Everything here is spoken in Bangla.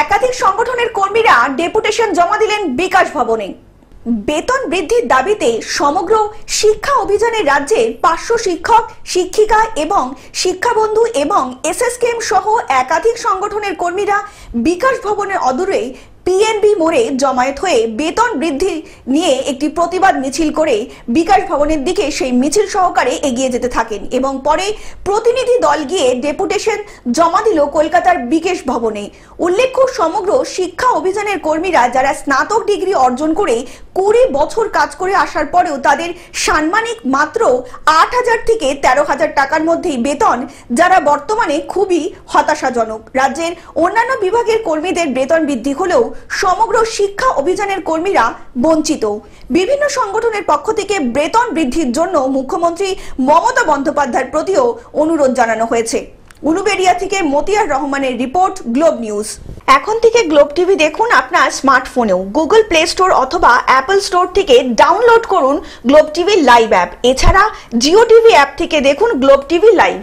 একাধিক সংগঠনের কর্মীরা ডেপুটেশন জমা দিলেন বিকাশ ভবনে। বেতন বৃদ্ধির দাবিতে সমগ্র শিক্ষা অভিযানে রাজ্যের 500 শিক্ষক, শিক্ষিকা এবং শিক্ষাবন্ধু এবং এসএসকেএম সহ একাধিক সংগঠনের কর্মীরা বিকাশ ভবনের অদূরে পিএনবি মোড়ে জমায়েত হয়ে বেতন বৃদ্ধি নিয়ে একটি প্রতিবাদ মিছিল করে বিকাশ ভবনের দিকে সেই মিছিল সহকারে এগিয়ে যেতে থাকেন এবং পরে প্রতিনিধি দল গিয়ে ডেপুটেশন জমা দিল কলকাতার বিকাশ ভবনে। উল্লেখ্য, সমগ্র শিক্ষা অভিযানের কর্মীরা যারা স্নাতক ডিগ্রি অর্জন করে 20 বছর কাজ করে আসার পরেও তাদের সাম্মানিক মাত্র 8,000 থেকে 13,000 টাকার মধ্যেই বেতন, যারা বর্তমানে খুবই হতাশাজনক। রাজ্যের অন্যান্য বিভাগের কর্মীদের বেতন বৃদ্ধি হলেও সমগ্র শিক্ষা অভিযানের কর্মীরা বঞ্চিত। বিভিন্ন সংগঠনের পক্ষ থেকে বেতন বৃদ্ধির জন্য মুখ্যমন্ত্রী মমতা বন্দ্যোপাধ্যায়ের প্রতিও অনুরোধ জানানো হয়েছে। উলুবেড়িয়া থেকে মতিয়ার রহমানের রিপোর্ট, গ্লোব নিউজ। এখন থেকে গ্লোব টিভি দেখুন আপনার স্মার্টফোনেও। গুগল প্লে স্টোর অথবা অ্যাপল স্টোর থেকে ডাউনলোড করুন গ্লোব টিভি লাইভ অ্যাপ। এছাড়া জিও টিভি অ্যাপ থেকে দেখুন গ্লোব টিভি লাইভ।